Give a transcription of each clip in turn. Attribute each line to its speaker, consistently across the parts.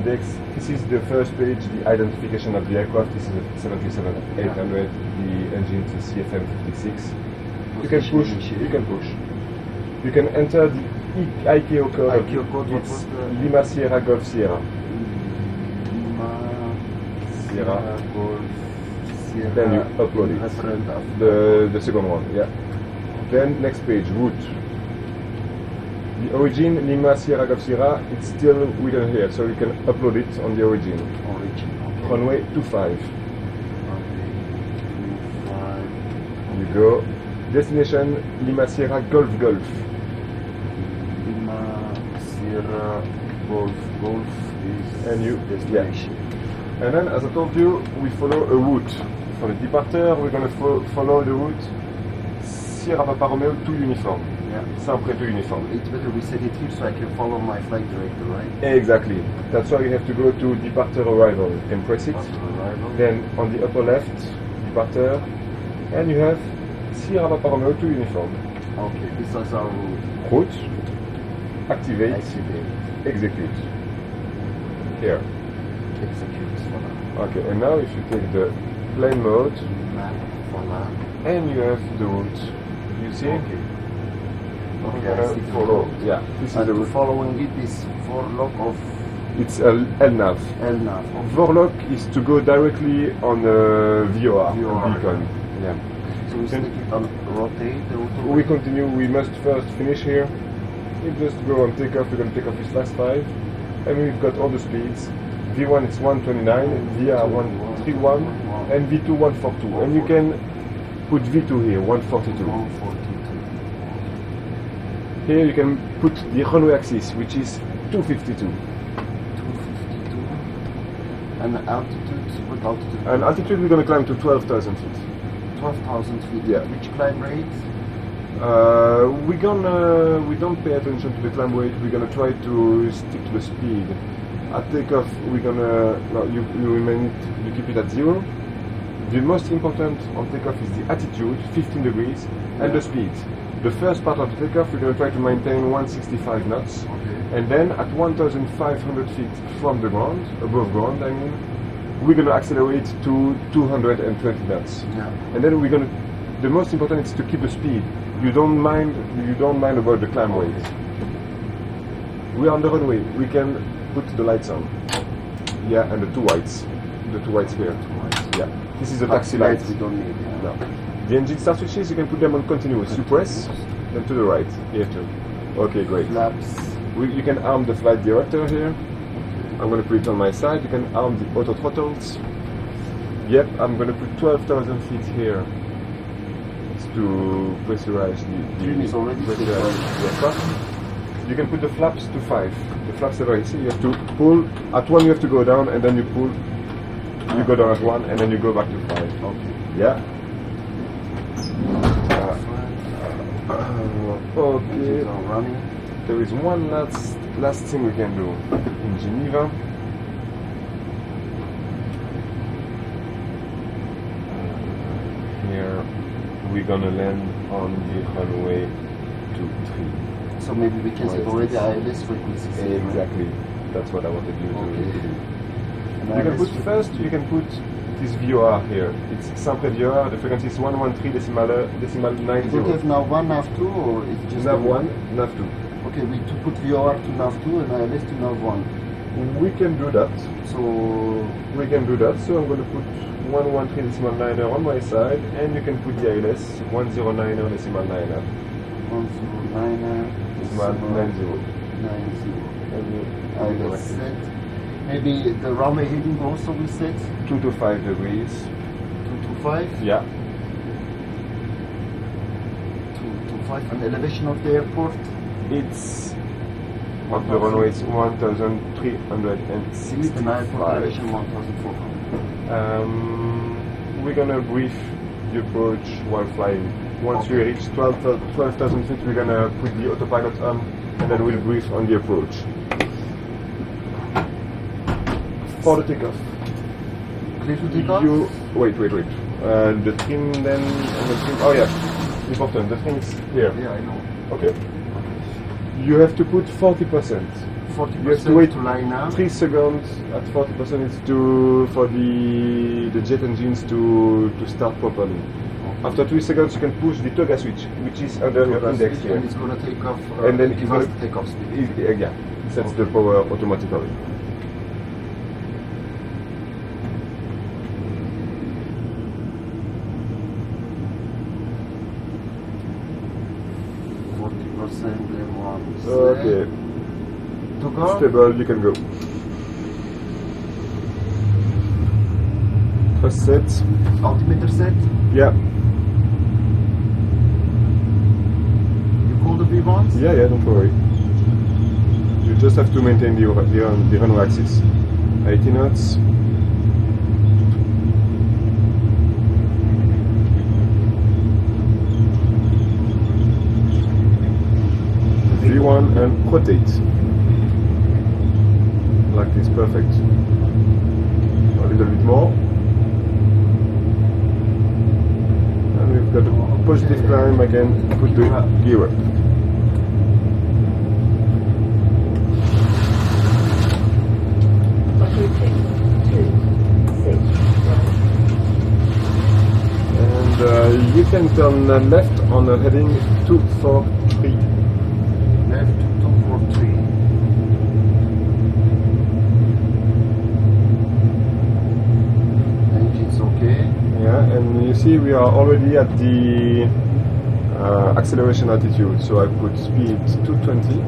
Speaker 1: index. This is the first page, the identification of the aircraft. This is a 737-800, the engine is CFM 56. You can push, you can push. You can enter the ICAO code.
Speaker 2: ICAO code, what
Speaker 1: it's
Speaker 2: was the...
Speaker 1: Lima Sierra Golf Sierra.
Speaker 2: Lima
Speaker 1: Sierra
Speaker 2: Golf Sierra.
Speaker 1: Then you upload it. The second one, yeah. Then next page, route. The origin, Lima Sierra Golf Sierra, it's still written here, so you can upload it on the origin.
Speaker 2: Origin, okay.
Speaker 1: Runway 25.
Speaker 2: Runway 25.
Speaker 1: You go. Destination, Lima Sierra Golf Golf.
Speaker 2: Lima Sierra Golf Golf is
Speaker 1: And you,
Speaker 2: destination.
Speaker 1: Yeah. And then, as I told you, we follow a route. For the departure, we're going to follow the route Sierra Papa Romeo to uniform.
Speaker 2: Yeah.
Speaker 1: Sempre to uniform.
Speaker 2: It's better we set it here so I can follow my flight director, right?
Speaker 1: Exactly. That's why you have to go to departure arrival. You can press it.
Speaker 2: Arrival.
Speaker 1: Then on the upper left, departure, and you have Sierra Papa Romeo to uniform.
Speaker 2: Okay, this is our route.
Speaker 1: Route. Activate.
Speaker 2: Activate.
Speaker 1: Execute. Here.
Speaker 2: Execute. Voila.
Speaker 1: Okay, and now if you take the plane mode,
Speaker 2: Map. Voila.
Speaker 1: and you have the route. You see?
Speaker 2: Okay.
Speaker 1: We're
Speaker 2: Okay,
Speaker 1: gonna
Speaker 2: I see the
Speaker 1: follow.
Speaker 2: route.
Speaker 1: Yeah, this is
Speaker 2: And
Speaker 1: the
Speaker 2: to
Speaker 1: route.
Speaker 2: following it is for lock of
Speaker 1: It's LNAV.
Speaker 2: LNAV.
Speaker 1: Vorlock is to go directly on a VOR,
Speaker 2: VOR.
Speaker 1: beacon. Yeah.
Speaker 2: So we stick it on rotate the auto.
Speaker 1: We continue. We must first finish here. We just go on takeoff. We're going to take off this last 5, and we've got all the speeds. V1 it's 129, VR 131, and V2 142. And you can put V2 here, 142.
Speaker 2: 142.
Speaker 1: Here you can put the runway axis, which is 252.
Speaker 2: 252. And altitude, what altitude?
Speaker 1: And altitude we're going to climb to 12,000 feet.
Speaker 2: 12,000 feet.
Speaker 1: Yeah.
Speaker 2: Which climb rate?
Speaker 1: We don't pay attention to the climb rate. We're gonna try to stick to the speed. At takeoff, we're gonna you keep it at 0. The most important on takeoff is the attitude, 15 degrees, and the speed. The first part of the takeoff, we're gonna try to maintain 165 knots,
Speaker 2: Okay.
Speaker 1: and then at 1,500 feet from the ground, above ground, I mean, we're gonna accelerate to 220 knots.
Speaker 2: Yeah.
Speaker 1: And then we're gonna. The most important is to keep the speed. You don't mind about the climb rate. We are on the runway. We can put the lights on. Yeah, and the two whites here. Yeah, this is the taxi light.
Speaker 2: We don't need. Yeah.
Speaker 1: No. The engine start switches. You can put them on continuous. You press, then to the right. Here too. Okay, great.
Speaker 2: Flaps.
Speaker 1: You can arm the flight director here. I'm going to put it on my side. You can arm the auto throttles. Yep, I'm going to put 12,000 feet here. To pressurize the
Speaker 2: is already
Speaker 1: aircraft. You can put the flaps to 5. The flaps are very easy. You have to pull at 1. You have to go down, and then you pull. You go down at 1, and then you go back to 5.
Speaker 2: Okay.
Speaker 1: Yeah. Okay.
Speaker 2: Engines are running.
Speaker 1: There is one last thing we can do in Geneva. Here. We're gonna land on the runway 23.
Speaker 2: So maybe we can set already ILS frequencies.
Speaker 1: Exactly. That's what I wanted you to do.
Speaker 2: And
Speaker 1: You can
Speaker 2: ILS
Speaker 1: put first. You can put this VOR here. It's simple VOR. The frequency is 113.90.
Speaker 2: Do we have nav 1, nav 2, or it's just
Speaker 1: Nav 1, nav 2.
Speaker 2: Okay, we to put VOR to nav 2 and ILS to nav 1.
Speaker 1: We can do that.
Speaker 2: So
Speaker 1: I'm going to put 113.9 on my side, and you can put the ILS 109.9.
Speaker 2: 109.90. ILS set. Maybe the runway heading also we set
Speaker 1: 2 to 5 degrees.
Speaker 2: 2 to 5.
Speaker 1: Yeah.
Speaker 2: 2 to 5. And elevation of the airport.
Speaker 1: It's on the runway is 1,365.
Speaker 2: And airport elevation 1,400.
Speaker 1: We're gonna brief the approach while flying. Once we reach 12,000 feet, we're gonna put the autopilot on, and then we'll brief on the approach. For the takeoff.
Speaker 2: Clear to take off?
Speaker 1: Wait. The trim then, and the trim. Oh yeah, important. The trim is here.
Speaker 2: Yeah, I know.
Speaker 1: Okay. You have to put 40%.
Speaker 2: 40%
Speaker 1: You have to wait
Speaker 2: to line up.
Speaker 1: 3 seconds at 40%. It's for the jet engines to start properly. After 3 seconds, you can push the toga switch, which is under your index here.
Speaker 2: And it's going to take off.
Speaker 1: And then
Speaker 2: give
Speaker 1: it's
Speaker 2: us
Speaker 1: gonna-
Speaker 2: the takeoff speed.
Speaker 1: Yeah, sets the power automatically. Okay,
Speaker 2: To go.
Speaker 1: stable, you can go. First set.
Speaker 2: Altimeter set.
Speaker 1: Yeah,
Speaker 2: You call the V1s?
Speaker 1: yeah, don't worry. You just have to maintain the runway axis. 80 knots. V1 and rotate. Like this, perfect. A little bit more. And we've got a positive climb again, put the gear up. And you can turn left on the heading 243.
Speaker 2: Left 243. Engine's okay.
Speaker 1: Yeah, and you see we are already at the acceleration altitude, so I put speed 220.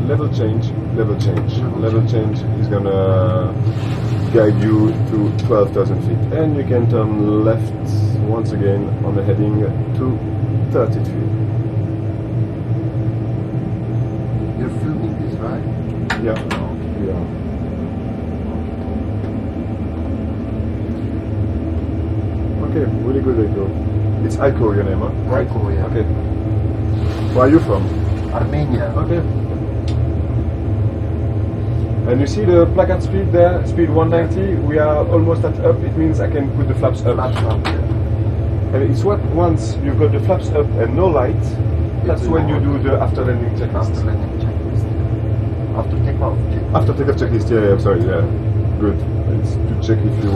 Speaker 1: Level change is gonna guide you to 12,000 feet, and you can turn left once again on the heading 233.
Speaker 2: You're filming this, right?
Speaker 1: Yeah, we are. Okay, really good, Echo. It's Aiko, your name, huh? Right?
Speaker 2: Aiko, yeah.
Speaker 1: Okay. Where are you from?
Speaker 2: Armenia.
Speaker 1: Okay. And you see the placard speed there, speed 190. We are almost at up. It means I can put the flaps up.
Speaker 2: Flaps up, yeah.
Speaker 1: And it's what once you've got the flaps up and no light, that's when you do the after landing checklist.
Speaker 2: After landing checklist. After takeoff checklist.
Speaker 1: After takeoff checklist, yeah, sorry, yeah. Good. It's to check if you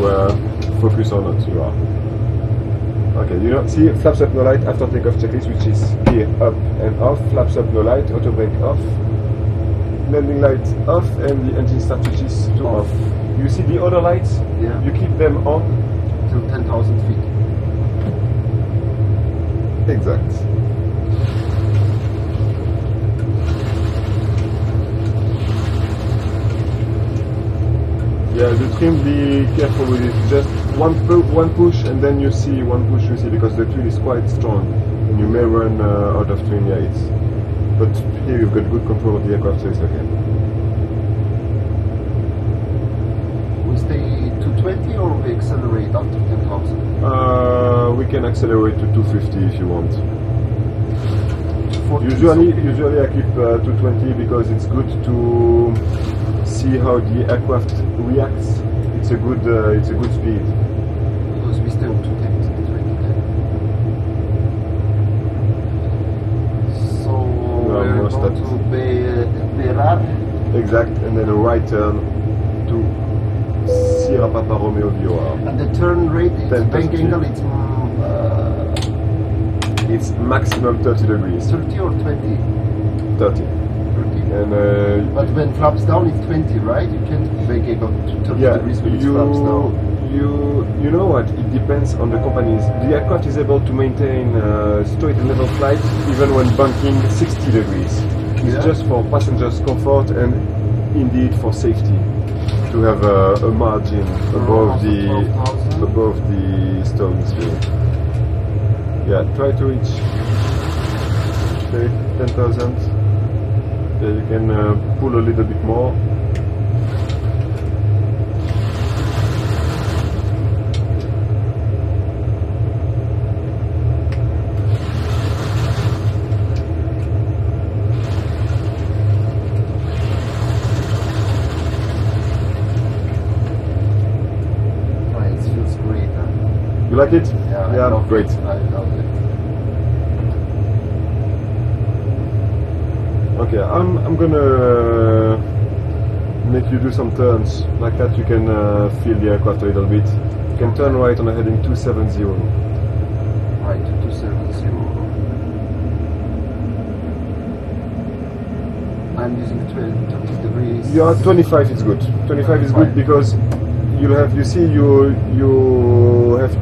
Speaker 1: focus or not. You are. Okay, you know, see flaps up, no light, after takeoff checklist, which is gear up and off, flaps up, no light, auto brake off, landing light off, and the engine start switches to off. You see the other lights?
Speaker 2: Yeah.
Speaker 1: You keep them on.
Speaker 2: Till 10,000 feet.
Speaker 1: Exact. Yeah, the trim, be careful with it. Just one push, and then you see one push. You see because the trim is quite strong, and you may run out of trim. Yeah, it's. But here you've got good control of the aircraft, so it's okay.
Speaker 2: We stay 220 or we accelerate after 10,000?
Speaker 1: We can accelerate to 250 if you want.
Speaker 2: 40
Speaker 1: Usually I keep 220 because it's good to see how the aircraft reacts. It's a good speed.
Speaker 2: Because we stay on 220. So we're
Speaker 1: almost
Speaker 2: going
Speaker 1: at-
Speaker 2: to Berar.
Speaker 1: Exact, and then a right turn to Sierra Papa Romeo VOR.
Speaker 2: And the turn rate, it's
Speaker 1: 10,000
Speaker 2: bank
Speaker 1: feet.
Speaker 2: angle, it's
Speaker 1: It's maximum 30 degrees.
Speaker 2: 30 or 20?
Speaker 1: 30.
Speaker 2: 30.
Speaker 1: And
Speaker 2: But when flaps down, it's 20, right? You can't bank angle to 30
Speaker 1: yeah,
Speaker 2: degrees when it flaps down.
Speaker 1: you know what? It depends on the companies. The aircraft is able to maintain straight and level flight even when banking 60 degrees. It's
Speaker 2: Yeah.
Speaker 1: just for passengers' comfort and indeed for safety to have a margin above the
Speaker 2: 12,000.
Speaker 1: stalling speed. Yeah, try to reach 10,000. Yeah, you can pull a little bit more.
Speaker 2: Right, it feels great. Huh?
Speaker 1: You like it?
Speaker 2: Yeah, I
Speaker 1: Yeah,
Speaker 2: love
Speaker 1: great.
Speaker 2: it. I love it.
Speaker 1: Okay, I'm gonna make you do some turns like that. You can feel the aircraft a little bit. You can turn right on a heading 270.
Speaker 2: Right, 270. I'm using 20 degrees.
Speaker 1: Yeah, 25 is good. 25 is good because you have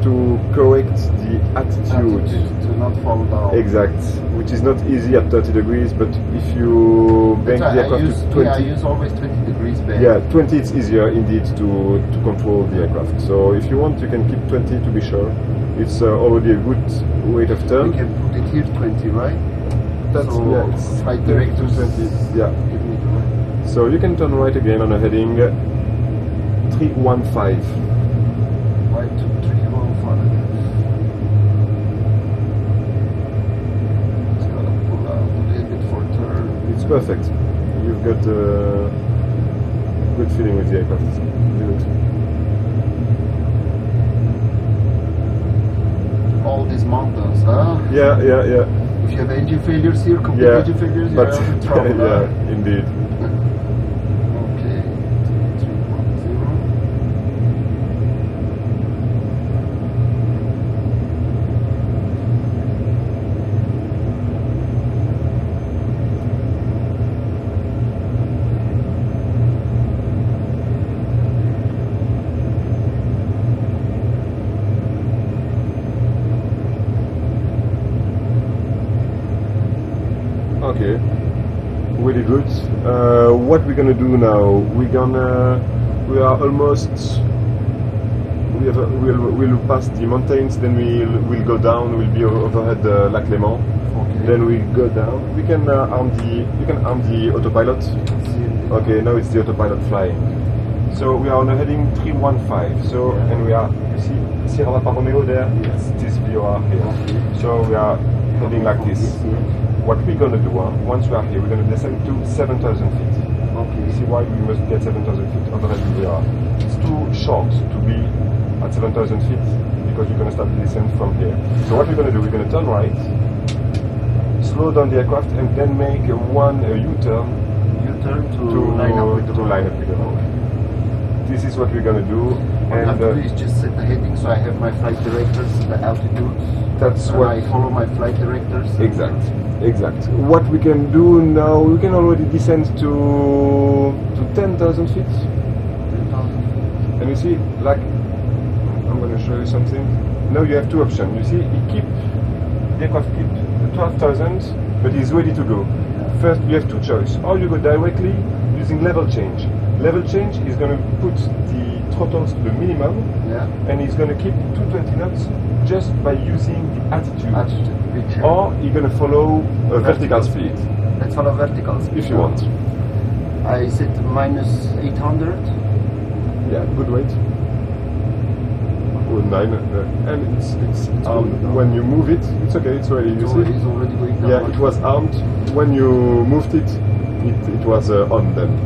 Speaker 1: to correct the attitude
Speaker 2: to not fall down.
Speaker 1: Exact, which is not easy at 30 degrees, but if you bank the aircraft to 20,
Speaker 2: I use always 20 degrees bank.
Speaker 1: Yeah, 20 it's easier indeed to control the aircraft. So if you want, you can keep 20 to be sure. It's already a good rate of turn.
Speaker 2: We can put it here 20, right?
Speaker 1: That's
Speaker 2: so
Speaker 1: yeah, it's
Speaker 2: right direct to
Speaker 1: 20. Yeah.
Speaker 2: Give me the right.
Speaker 1: So you can turn right again on a heading 315.
Speaker 2: Right to 315. It's gonna pull out a little bit for turn.
Speaker 1: It's perfect. You've got a good feeling with the aircraft. Good.
Speaker 2: All these mountains, huh?
Speaker 1: Yeah.
Speaker 2: If you have engine failures here, complete engine failures, you
Speaker 1: but
Speaker 2: have trouble.
Speaker 1: yeah, indeed.
Speaker 2: Okay, 310.
Speaker 1: Okay, really good. What we're gonna do now? We are almost. We'll pass the mountains, then we'll go down. We'll be overhead Lac Léman.
Speaker 2: Okay.
Speaker 1: Then we go down. You can arm the autopilot. Okay, now it's the autopilot flying. So we are on a heading 315. So and we are. You see Sierra Papa Romeo there? Yes. This VOR here. So we are heading like this. What we're gonna do, once we are here, we're gonna descend to 7,000 feet.
Speaker 2: Okay.
Speaker 1: You see why we must get 7,000 feet overhead we are. It's too short to be at 7,000 feet because we're gonna start the descent from here. So what we're gonna do, we're gonna turn right, slow down the aircraft, and then make a U-turn.
Speaker 2: U-turn to line up with the
Speaker 1: road. This is what we're gonna do.
Speaker 2: What I have to do is just set the heading so I have my flight directors, the altitude.
Speaker 1: That's
Speaker 2: and
Speaker 1: what
Speaker 2: I follow my flight directors.
Speaker 1: Exact. What we can do now, we can already descend to 10,000 feet.
Speaker 2: 10,000.
Speaker 1: And you see, like, I'm going to show you something. Now you have two options. You see, the aircraft keep the 12,000, but he's ready to go. First, you have two choices. Or you go directly using level change. Level change is going to put the throttles to the minimum, and he's going to keep 220 knots just by using the attitude. Or you're going to follow a vertical speed.
Speaker 2: Let's follow vertical speed.
Speaker 1: If you want.
Speaker 2: I set minus 800.
Speaker 1: Yeah, good weight. Or 9. And it's armed. When you move it, it's okay, it's ready. You see?
Speaker 2: It's already going down.
Speaker 1: Yeah, it was armed. When you moved it, it was on then.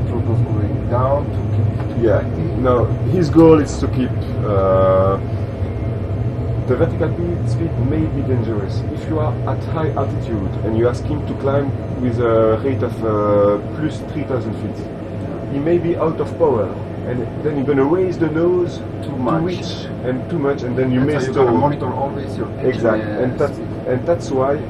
Speaker 2: Throttles going down to keep.
Speaker 1: Yeah. No, his goal is to keep. The vertical speed may be dangerous. If you are at high altitude and you ask him to climb with a rate of plus 3,000 feet, he may be out of power, and then you're going to raise the nose too much, and then you may stall.
Speaker 2: Monitor always your pitch.
Speaker 1: Exactly, and that's why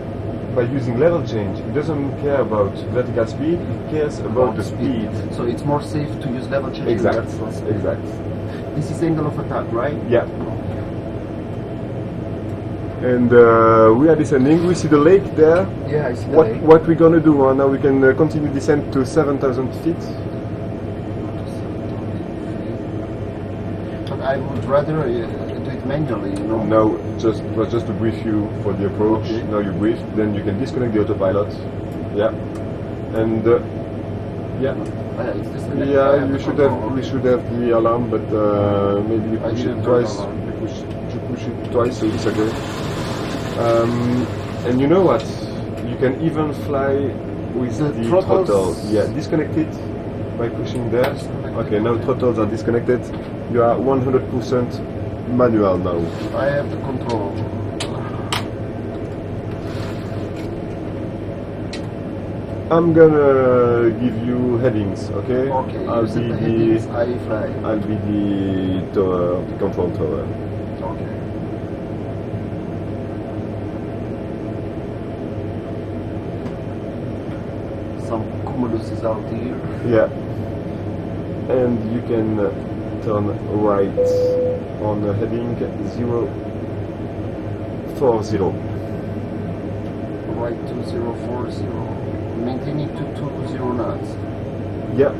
Speaker 1: by using level change, it doesn't care about vertical speed; it cares about the speed.
Speaker 2: So it's more safe to use level change.
Speaker 1: Exact.
Speaker 2: This is angle of attack, right?
Speaker 1: Yeah. And we are descending. We see the lake there.
Speaker 2: Yeah, I see the lake.
Speaker 1: What we're gonna do now? We can continue descent to 7,000 feet.
Speaker 2: But I would rather do it manually, you know.
Speaker 1: No, it was just to brief you for the approach.
Speaker 2: Okay.
Speaker 1: Now you briefed, then you can disconnect the autopilot. Yeah, and yeah. You should have. We should have the alarm, but maybe you push it twice. You push it twice, so it's okay. And you know what? You can even fly with the throttle. Yeah, disconnect it by pushing there. Okay, now throttles are disconnected. You are 100% manual now.
Speaker 2: I have the control.
Speaker 1: I'm gonna give you headings, okay?
Speaker 2: Okay,
Speaker 1: I'll
Speaker 2: you set
Speaker 1: be
Speaker 2: the headings, I fly.
Speaker 1: I'll be the tower, the control tower.
Speaker 2: Okay. Some cumulus is out here.
Speaker 1: Yeah. And you can turn right on heading 040.
Speaker 2: Right 2040. Maintaining to 20 knots.
Speaker 1: Yeah.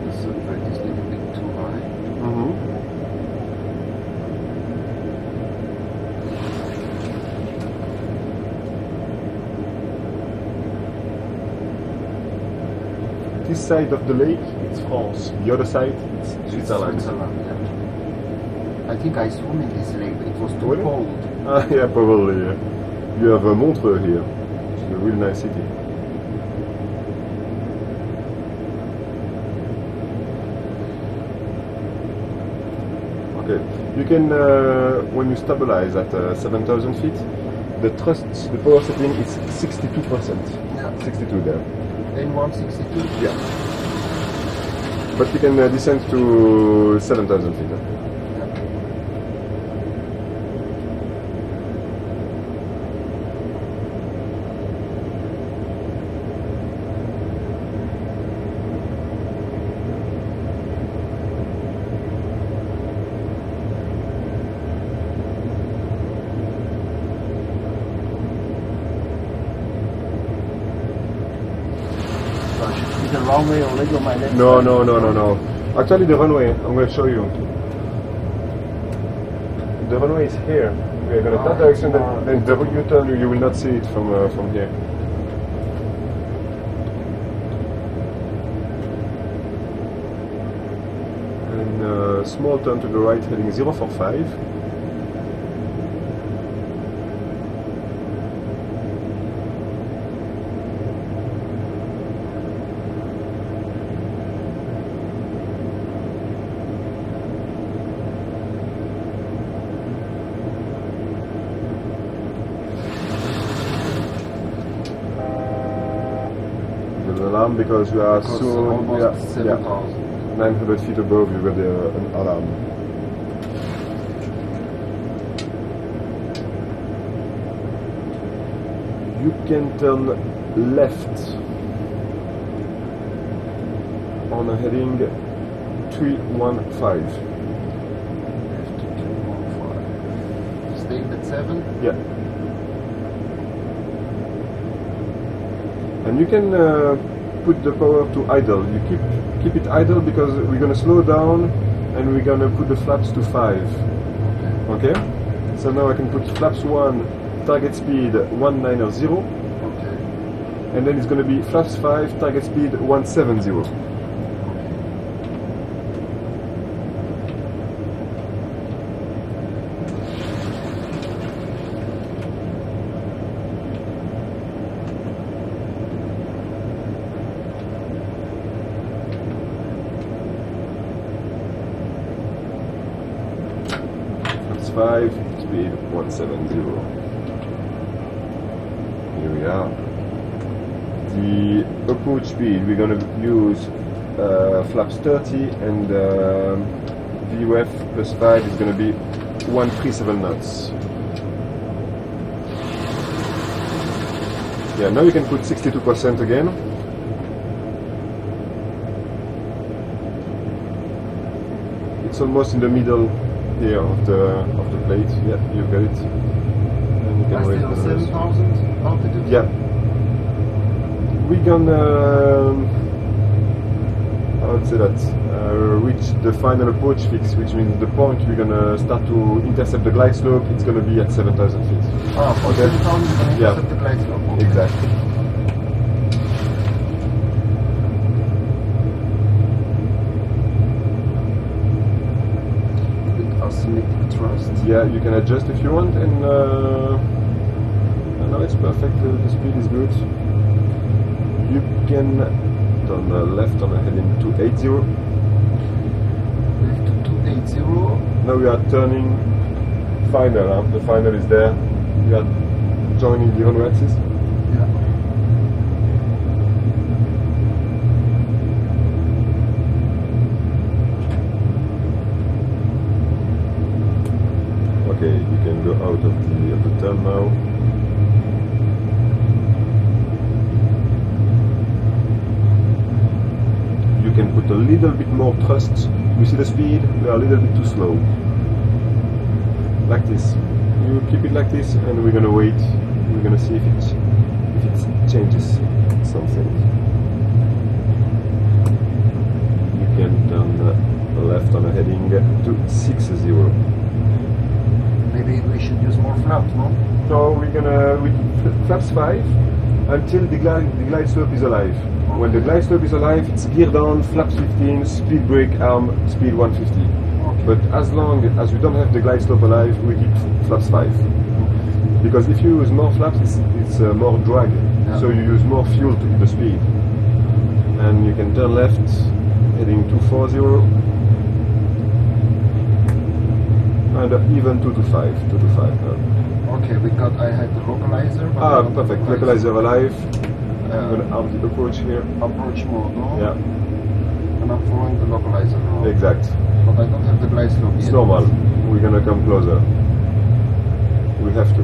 Speaker 2: The sunlight is a little bit too high.
Speaker 1: Mm-hmm. This side of the lake, it's France. The other side, it's Switzerland.
Speaker 2: Yeah. I think I swam in this lake, but it was too
Speaker 1: Really?
Speaker 2: cold.
Speaker 1: Ah, yeah, probably. Yeah. You have Montreux here, which is a really nice city. Okay, you can, when you stabilize at 7,000 feet, the power setting is 62%.
Speaker 2: Yeah.
Speaker 1: 62 there.
Speaker 2: N162?
Speaker 1: Yeah. But you can descend to 7,000 feet. Huh?
Speaker 2: The runway already on my left
Speaker 1: No,
Speaker 2: side.
Speaker 1: no. Actually, the runway, I'm going to show you. The runway is here. We are going to that direction, then the U-turn, you will not see it from here. And small turn to the right, heading 045. Alarm because we are
Speaker 2: Because
Speaker 1: so
Speaker 2: almost 7,000.
Speaker 1: 900 feet above. You got an alarm. You can turn left on a heading 315.
Speaker 2: Left to 215. Staying at 7?
Speaker 1: Yeah. And you can put the power to idle. You keep it idle because we're gonna slow down and we're gonna put the flaps to 5. Okay? So now I can put flaps 1, target speed 190.
Speaker 2: Okay.
Speaker 1: And then it's gonna be flaps 5, target speed 170. Flaps 5, speed 170. Here we are. The approach speed, we're going to use flaps 30 and VUF plus 5 is going to be 137 knots. Yeah, now you can put 62% again. It's almost in the middle here of the plate. Yeah, you got it. And you can raise
Speaker 2: Still
Speaker 1: the nose.
Speaker 2: 7,000 altitude?
Speaker 1: Yeah. We're gonna, I would say that, reach the final approach fix, which means the point we're gonna start to intercept the glide slope, it's gonna be at 7,000 feet.
Speaker 2: Ah, for
Speaker 1: Okay.
Speaker 2: 7,000 you can
Speaker 1: Yeah.
Speaker 2: intercept the glide slope. Okay.
Speaker 1: Exactly.
Speaker 2: With asymmetric thrust.
Speaker 1: Yeah, you can adjust if you want, and now it's perfect, the speed is good. You can turn left on a heading 280.
Speaker 2: 0.
Speaker 1: Now we are turning final. The final is there. We are joining the runway axis.
Speaker 2: Yeah.
Speaker 1: Okay, you can go out of the turn now. You can put a little bit more thrust. You see the speed? We are a little bit too slow. Like this. You keep it like this, and we're gonna wait. We're gonna see if it changes something. You can turn left on a heading to 60.
Speaker 2: Maybe we should use more flaps, no?
Speaker 1: So we flaps 5 until the glide slope is alive.
Speaker 2: Okay.
Speaker 1: When the glide slope is alive, it's gear down, flaps 15, speed brake arm, speed 150.
Speaker 2: Okay.
Speaker 1: But as long as we don't have the glide slope alive, we keep flaps 5. Because if you use more flaps, it's more drag.
Speaker 2: Yeah.
Speaker 1: So you use more fuel to keep the speed. And you can turn left, heading 240. And even 225 now.
Speaker 2: Okay, I had the localizer.
Speaker 1: Ah, perfect. Localizer alive. I'm going to arm the approach here.
Speaker 2: Approach mode, no?
Speaker 1: Yeah,
Speaker 2: And I'm following the localizer now.
Speaker 1: exact.
Speaker 2: But I don't have the glide slope
Speaker 1: It's
Speaker 2: yet.
Speaker 1: normal. We're going to come closer. We have to.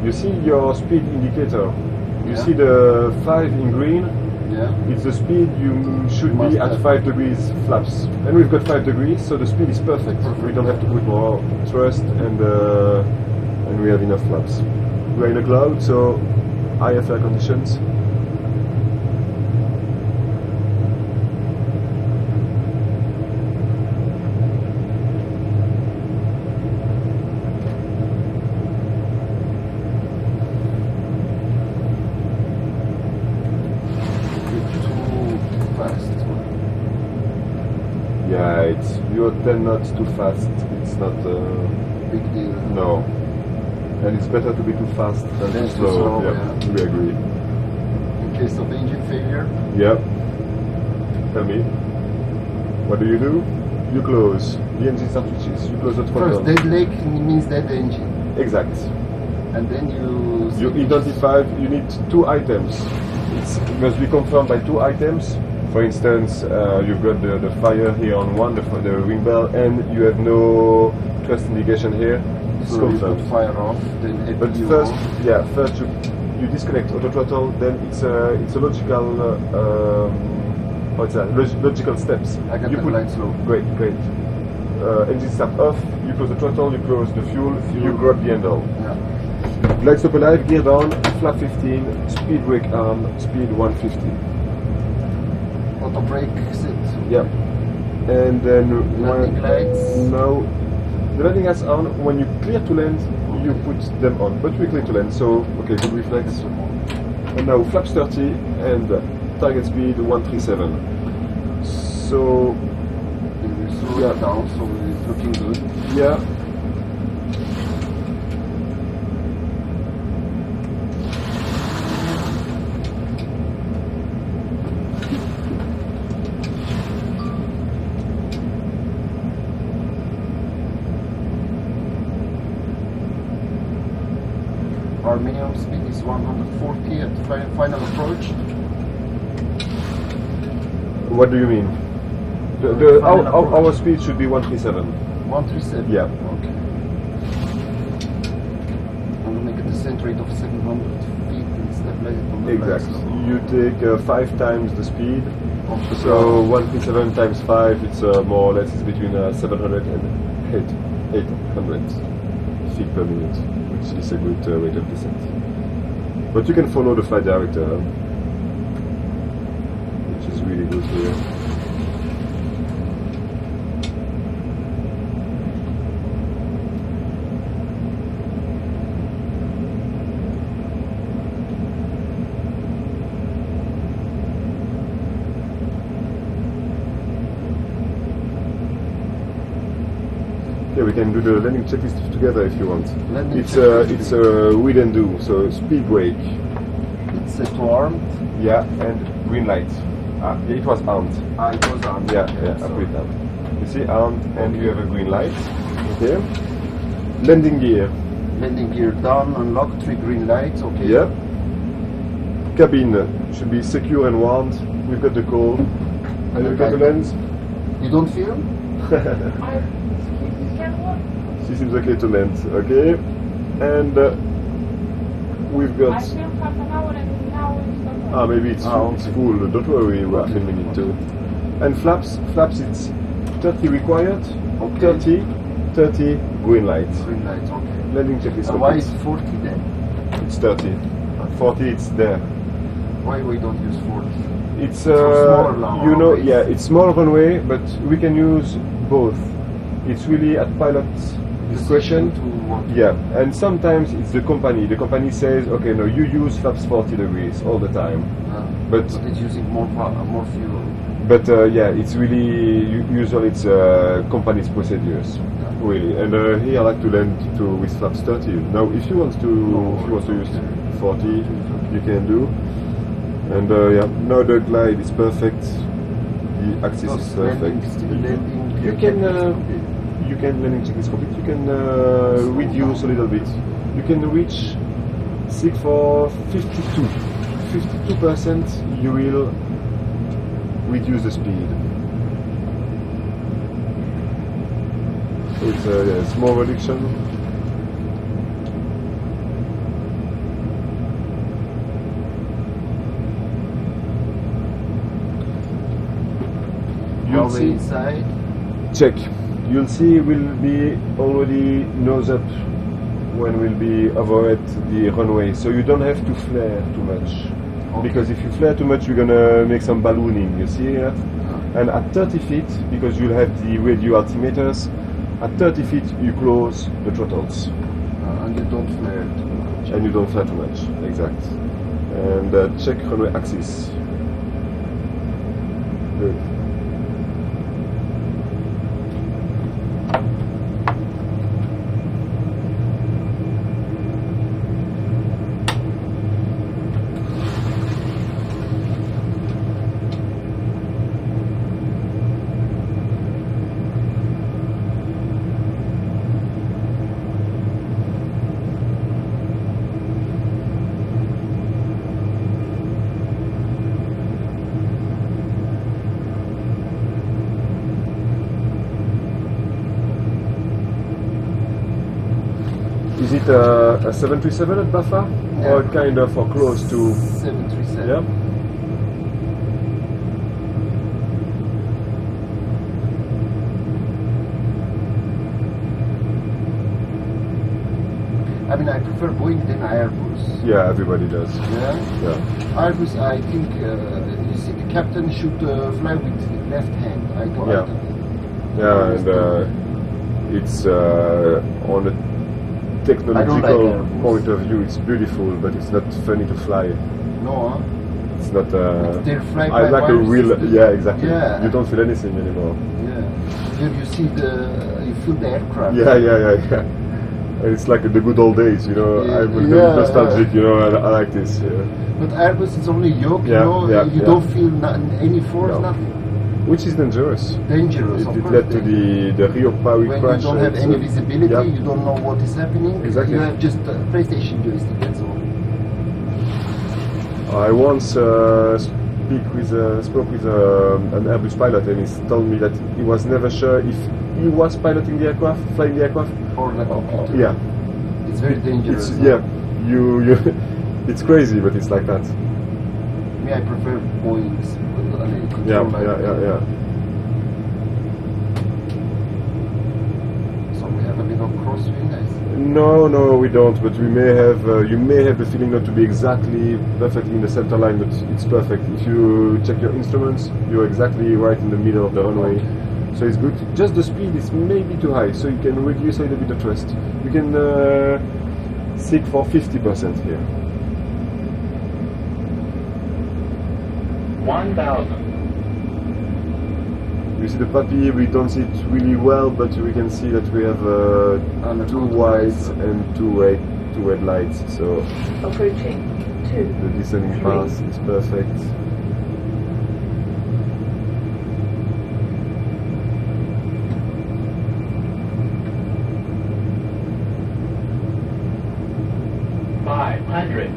Speaker 1: You see your speed indicator. You
Speaker 2: Yeah.
Speaker 1: see the 5 in green.
Speaker 2: Yeah.
Speaker 1: It's the speed you should
Speaker 2: Must
Speaker 1: be at
Speaker 2: have.
Speaker 1: 5 degrees flaps. And we've got 5 degrees, so the speed is perfect. We don't have to put more thrust, and we have enough flaps. We're in a cloud, so IFR conditions. Yeah, you're 10 knots too fast. It's not
Speaker 2: Big deal.
Speaker 1: no, and it's better to be too fast than
Speaker 2: Than
Speaker 1: too
Speaker 2: too
Speaker 1: slow.
Speaker 2: slow,
Speaker 1: Yeah,
Speaker 2: yeah.
Speaker 1: we agree.
Speaker 2: In case of engine failure.
Speaker 1: Yeah. Tell me, what do? You close the engine start switches. You close the throttle.
Speaker 2: First, dead leg means dead engine.
Speaker 1: Exact.
Speaker 2: And then
Speaker 1: You identify. You need 2 items. It must be confirmed by 2 items. For instance, you've got the fire here on one, the wing bell, and you have no thrust indication here. It's
Speaker 2: So you put
Speaker 1: confirmed.
Speaker 2: fire off, then
Speaker 1: But
Speaker 2: APU
Speaker 1: first,
Speaker 2: on.
Speaker 1: first you disconnect auto throttle. Then it's a logical logical steps.
Speaker 2: I got
Speaker 1: you
Speaker 2: the glide slope.
Speaker 1: Great. Engine start off. You close the throttle. You close the fuel. You grab the handle.
Speaker 2: Yeah.
Speaker 1: Glide stop alive. Gear down. Flap 15. Speed brake arm. Speed 150.
Speaker 2: Auto brake sit.
Speaker 1: Yeah. And then
Speaker 2: Landing lights.
Speaker 1: now the landing lights on. When you clear to land, you put them on. But we clear to land. So okay, good reflex. And now flaps 30 and target speed 137. So
Speaker 2: We slow
Speaker 1: Yeah.
Speaker 2: it down, so it's looking good.
Speaker 1: yeah.
Speaker 2: Our minimum speed is 140 at final approach.
Speaker 1: What do you mean? Our speed should be 137.
Speaker 2: 137.
Speaker 1: Yeah.
Speaker 2: Okay. I'm gonna make a descent rate of 700 feet and stabilize it on the glide
Speaker 1: Exact.
Speaker 2: slope.
Speaker 1: You take 5 times the speed.
Speaker 2: Of the
Speaker 1: So
Speaker 2: ground.
Speaker 1: 137 times 5, it's more or less it's between 700 and 800 feet per minute, which is a good rate of descent. But you can follow the flight director, which is really good here. Yeah, we can do the landing checklist together if you want.
Speaker 2: Landing
Speaker 1: It's
Speaker 2: checklist.
Speaker 1: it's a wheel and do, so speed brake.
Speaker 2: It's set to armed.
Speaker 1: Yeah, and green light. It was armed.
Speaker 2: It goes on.
Speaker 1: Yeah, I put it down. You see, armed, and you have a green light. Okay. Landing gear.
Speaker 2: Landing gear down, unlock, 3 green lights, okay.
Speaker 1: Yeah. Cabin should be secure and warmed. We've got the call. And we've got the lens.
Speaker 2: You don't feel?
Speaker 1: She seems okay to land. Okay. And we've got.
Speaker 3: I filmed half an hour and now it's not.
Speaker 1: Maybe it's full. Don't worry, we're filming it too. And flaps, it's 30 required.
Speaker 2: Okay.
Speaker 1: 30 green light.
Speaker 2: Green lights, okay.
Speaker 1: Landing checklist.
Speaker 2: Why is 40 then?
Speaker 1: It's 30. 40, it's there.
Speaker 2: Why we don't use 40?
Speaker 1: It's
Speaker 2: smaller
Speaker 1: you know,
Speaker 2: runways.
Speaker 1: yeah, it's small runway, but we can use both. It's really at pilot's discretion. Yeah, and sometimes it's the company. The company says, okay, no, you use flaps 40 degrees all the time. But
Speaker 2: it's using more fuel.
Speaker 1: But yeah, it's really usually it's company's procedures, really. And here I like to land with flaps 30. Now, if you want to use 40, you can do. And yeah, now the glide is perfect. The axis is perfect. You can landing check is complete. You can reduce a little bit. You can reach 52%. You will reduce the speed. So it's a small reduction. You'll see
Speaker 2: inside.
Speaker 1: Check. You'll see we'll be already nose up when we'll be over at the runway, so you don't have to flare too much. Okay. Because if you flare too much, you're gonna make some ballooning. You see that? And at 30 feet, because you'll have the radio altimeters, at 30 feet you close the throttles.
Speaker 2: And you don't flare too much.
Speaker 1: And you don't flare too much. Exact. And check runway axis. Good. Is it a 737 at Bafa?
Speaker 2: Yeah.
Speaker 1: Or kind of or close to?
Speaker 2: 737.
Speaker 1: Yeah.
Speaker 2: I mean, I prefer Boeing than Airbus.
Speaker 1: Yeah, everybody does.
Speaker 2: Yeah?
Speaker 1: Yeah.
Speaker 2: Airbus, I think, you see, the captain should fly with the left hand.
Speaker 1: Yeah, and it's on a technological point of view, it's beautiful, but it's not funny to fly.
Speaker 2: No, huh?
Speaker 1: It's not.
Speaker 2: I
Speaker 1: like a real. Yeah, exactly.
Speaker 2: Yeah.
Speaker 1: You don't feel anything anymore.
Speaker 2: Yeah. Here you see you feel the aircraft.
Speaker 1: Yeah. And it's like the good old days, you know. I'm nostalgic, you know. I like this. Yeah.
Speaker 2: But Airbus is only yoke, you know. You don't feel any force, nothing.
Speaker 1: Which is dangerous.
Speaker 2: Dangerous.
Speaker 1: It led to the Rio Paris
Speaker 2: when
Speaker 1: crash.
Speaker 2: You don't have any visibility. You don't know what is happening.
Speaker 1: Exactly.
Speaker 2: You have just a PlayStation joystick. That's all.
Speaker 1: I once spoke with an Airbus pilot, and he told me that he was never sure if he was piloting the aircraft, flying the aircraft,
Speaker 2: or the computer.
Speaker 1: Yeah.
Speaker 2: It's very dangerous.
Speaker 1: You it's crazy, but it's like that.
Speaker 2: Me, I prefer Boeing's.
Speaker 1: Yeah.
Speaker 2: So we have a bit of crosswind, I see.
Speaker 1: No, we don't. But we may have. You may have the feeling not to be exactly perfectly in the center line, but it's perfect. If you check your instruments, you're exactly right in the middle of the runway.
Speaker 2: Okay.
Speaker 1: So it's good. Just the speed is maybe too high, so you can reduce a little bit of thrust. You can seek for 50% here.
Speaker 3: 1,000.
Speaker 1: You see the puppy, we don't see it really well, but we can see that we have 2 whites and 2 red lights. So
Speaker 3: Approaching
Speaker 1: The descending path is perfect.
Speaker 4: $500.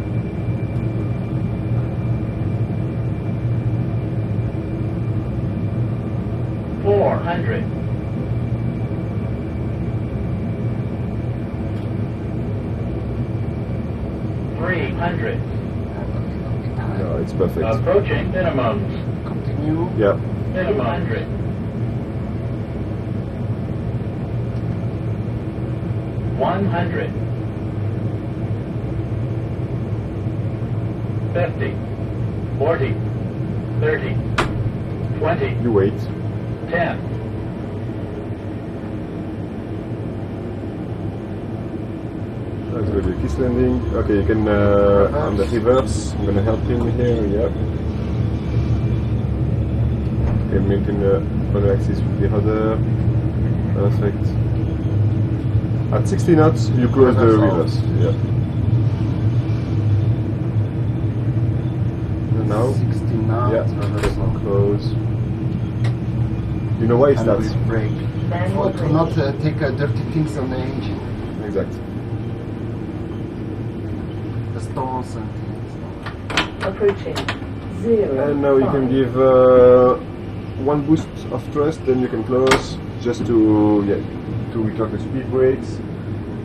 Speaker 4: 400. 300.
Speaker 1: No, it's perfect.
Speaker 4: Approaching minimums.
Speaker 2: Continue.
Speaker 1: Yeah.
Speaker 4: Minimum 100. 100. 50. 40. 30. 20.
Speaker 1: You wait.
Speaker 4: 10.
Speaker 1: That's going to be a kiss landing. Okay, you can on the reverse. I'm gonna help him here. Yep. Okay, maintain the other axis with the rudder. Perfect. At 60 knots, you close the reverse. Yeah. And now.
Speaker 2: 60 knots.
Speaker 1: Yeah.
Speaker 2: Reverse now.
Speaker 1: Close. You know why it
Speaker 2: And
Speaker 1: starts?
Speaker 2: we brake. For to not take dirty things on the engine.
Speaker 1: Exactly.
Speaker 2: The stones and things.
Speaker 5: Approaching 0.
Speaker 1: And now you can give one boost of thrust, then you can close just to recover the speed brakes.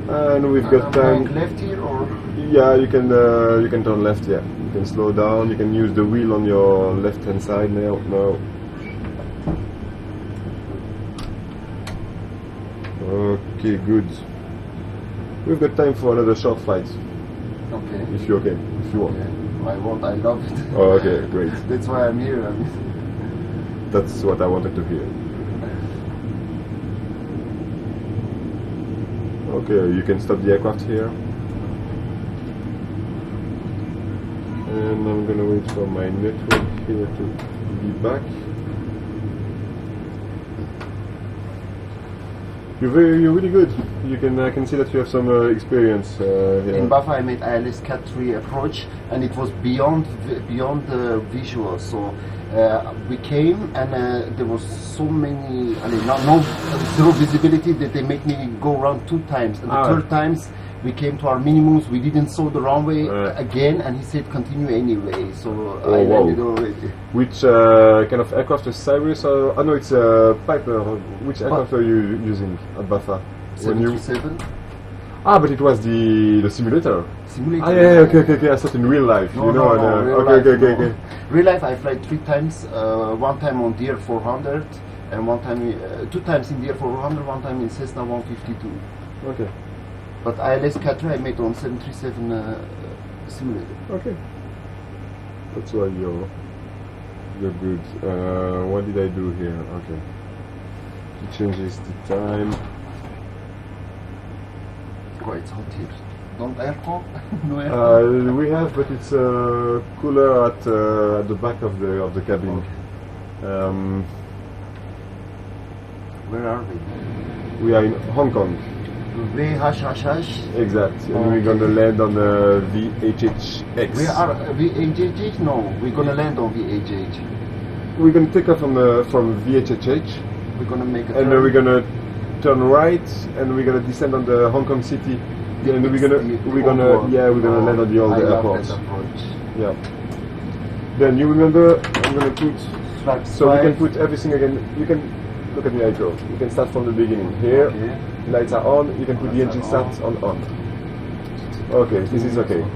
Speaker 1: And we've got time.
Speaker 2: Brake left here or?
Speaker 1: Yeah, you can turn left. Yeah, you can slow down. You can use the wheel on your left hand side now. No. Okay, good. We've got time for another short flight.
Speaker 2: Okay.
Speaker 1: If you're okay, if you want.
Speaker 2: Okay. I want. I love it.
Speaker 1: Oh, okay, great.
Speaker 2: That's why I'm here.
Speaker 1: That's what I wanted to hear. Okay, you can stop the aircraft here. And I'm gonna wait for my network here to be back. You're really good. You can I can see that you have some experience here.
Speaker 2: In Bafa, I made ILS Cat 3 approach, and it was beyond the visual. So we came, and there was so many. I mean, zero visibility that they made me go around 2 times, and the third times we came to our minimums. We didn't saw the runway again, and he said continue anyway. So I landed already.
Speaker 1: Which kind of aircraft is Cyrus? I know it's a Piper. Which aircraft are you using at Bafa?
Speaker 2: 737.
Speaker 1: But it was the simulator.
Speaker 2: Simulator.
Speaker 1: Yeah, okay. I thought in real life.
Speaker 2: No,
Speaker 1: you know.
Speaker 2: real
Speaker 1: Okay.
Speaker 2: life. Real life, I fly 3 times. One time on Deer 400, and one time, 2 times in Deer 400, one time in Cessna 152.
Speaker 1: Okay.
Speaker 2: But ILS Cat 3 I made on 737 simulator.
Speaker 1: Okay. That's why you're good. What did I do here? Okay. It changes the time.
Speaker 2: Quite hot here. Don't aircon? No aircon?
Speaker 1: We have, but it's cooler at the back of the cabin.
Speaker 2: Okay. Where are we?
Speaker 1: We are in Hong Kong.
Speaker 2: VHHH?
Speaker 1: Exact. And we're gonna land on the VHHX.
Speaker 2: We are VHHH? No, we're gonna land on VHH.
Speaker 1: We're gonna take off from VHHH.
Speaker 2: We're gonna make a
Speaker 1: and then we're gonna turn right, and we're gonna descend on the Hong Kong city. And we're gonna land on the old airport. Yeah. Then you remember, I'm gonna put so we can put everything again. You can look at the intro. You can start from the beginning. Here, lights are on. You can put the engine start on. Okay, this is okay.